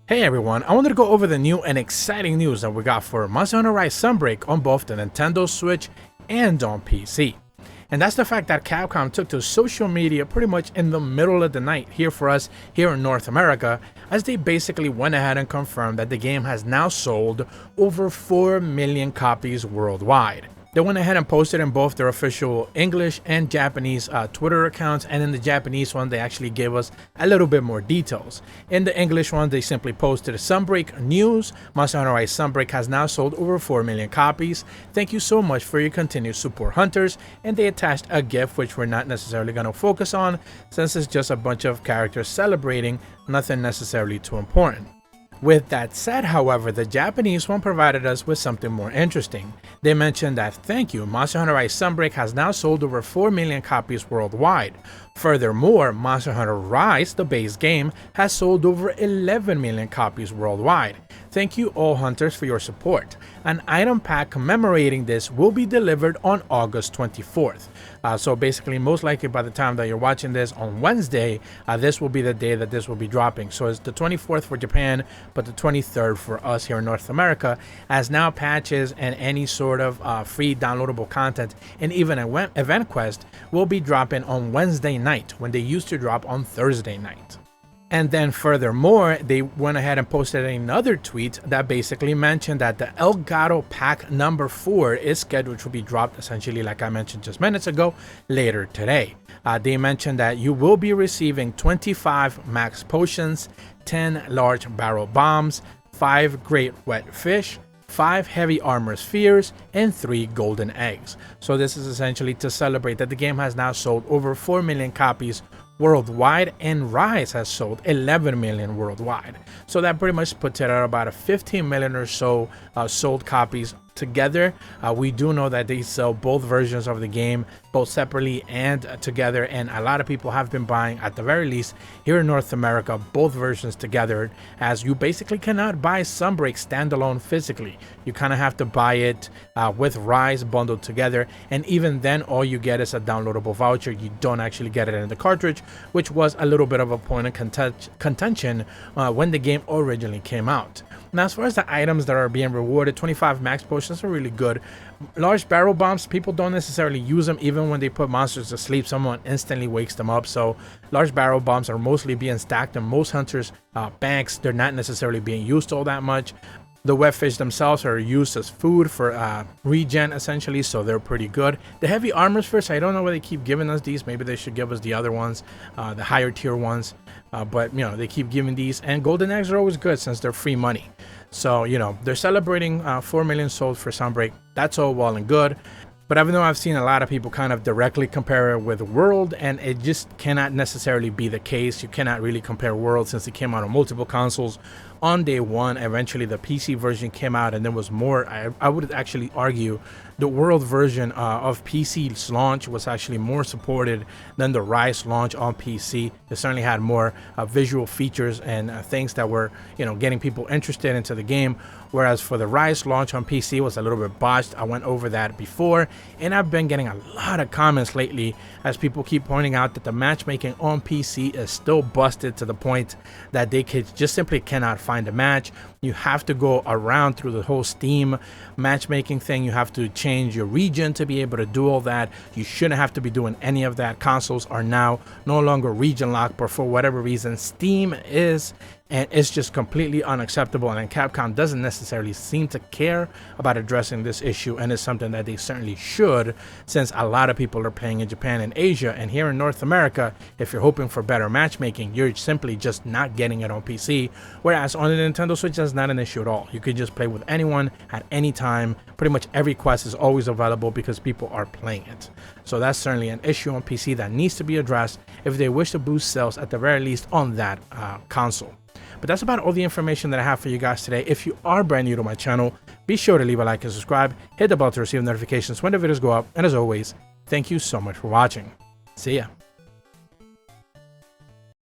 Hey everyone, I wanted to go over the new and exciting news that we got for Monster Hunter Rise Sunbreak on both the Nintendo Switch and on PC. And that's the fact that Capcom took to social media pretty much in the middle of the night here for us here in North America, as they basically went ahead and confirmed that the game has now sold over 4 million copies worldwide. They went ahead and posted in both their official English and Japanese Twitter accounts, and in the Japanese one they actually gave us a little bit more details. In the English one they simply posted Sunbreak news. Monster Hunter Rise Sunbreak has now sold over 4 million copies. Thank you so much for your continued support, hunters. And they attached a GIF which we're not necessarily going to focus on since it's just a bunch of characters celebrating, nothing necessarily too important. With that said, however, the Japanese one provided us with something more interesting. They mentioned that, thank you, Monster Hunter Rise Sunbreak has now sold over 4 million copies worldwide. Furthermore, Monster Hunter Rise, the base game, has sold over 11 million copies worldwide. Thank you all hunters for your support. An item pack commemorating this will be delivered on August 24th. So basically, most likely by the time that you're watching this on Wednesday, this will be the day that this will be dropping. So it's the 24th for Japan, but the 23rd for us here in North America, as now patches and any sort of free downloadable content and even event quest will be dropping on Wednesday night when they used to drop on Thursday night. And then furthermore, they went ahead and posted another tweet that basically mentioned that the El Gato pack number 4 is scheduled to be dropped, essentially like I mentioned just minutes ago, later today. They mentioned that you will be receiving 25 max potions, 10 large barrel bombs, 5 great wet fish, 5 heavy armor spheres, and 3 golden eggs. So this is essentially to celebrate that the game has now sold over 4 million copies worldwide, and Rise has sold 11 million worldwide. So that pretty much puts it at about a 15 million or so sold copies together. We do know that they sell both versions of the game, both separately and together, and a lot of people have been buying, at the very least here in North America, both versions together, as you basically cannot buy Sunbreak standalone physically. You kind of have to buy it with Rise bundled together, and even then all you get is a downloadable voucher. You don't actually get it in the cartridge, which was a little bit of a point of contention when the game originally came out. Now, as far as the items that are being rewarded, 25 max potions are really good. Large barrel bombs, people don't necessarily use them. Even when they put monsters to sleep, someone instantly wakes them up. So large barrel bombs are mostly being stacked in most hunters' banks. They're not necessarily being used all that much. The wet fish themselves are used as food for regen, essentially, so they're pretty good. The heavy armor spheres, I don't know why they keep giving us these. Maybe they should give us the other ones, the higher tier ones. But, you know, they keep giving these. And golden eggs are always good since they're free money. So, you know, they're celebrating 4 million sold for Sunbreak. That's all well and good. But even though I've seen a lot of people kind of directly compare it with World, and it just cannot necessarily be the case. You cannot really compare World since it came out on multiple consoles on day one. Eventually the PC version came out, and there was more. I would actually argue the World version of PC's launch was actually more supported than the Rise launch on PC. It certainly had more visual features and things that were, you know, getting people interested into the game. Whereas for the Rise launch on PC, it was a little bit botched. I went over that before, and I've been getting a lot of comments lately as people keep pointing out that the matchmaking on PC is still busted to the point that they just simply cannot find a match. You have to go around through the whole Steam matchmaking thing. You have to change your region to be able to do all that. You shouldn't have to be doing any of that. Consoles are now no longer region locked, but for whatever reason Steam is, and it's just completely unacceptable. And Capcom doesn't necessarily seem to care about addressing this issue, and it's something that they certainly should, since a lot of people are playing in Japan and Asia. And here in North America, if you're hoping for better matchmaking, you're simply just not getting it on PC. Whereas on the Nintendo Switch, that's not an issue at all. You could just play with anyone at any time. Pretty much every quest is always available because people are playing it. So that's certainly an issue on PC that needs to be addressed if they wish to boost sales, at the very least on that console. But that's about all the information that I have for you guys today. If you are brand new to my channel, be sure to leave a like and subscribe. Hit the bell to receive notifications when the videos go up. And as always, thank you so much for watching. See ya.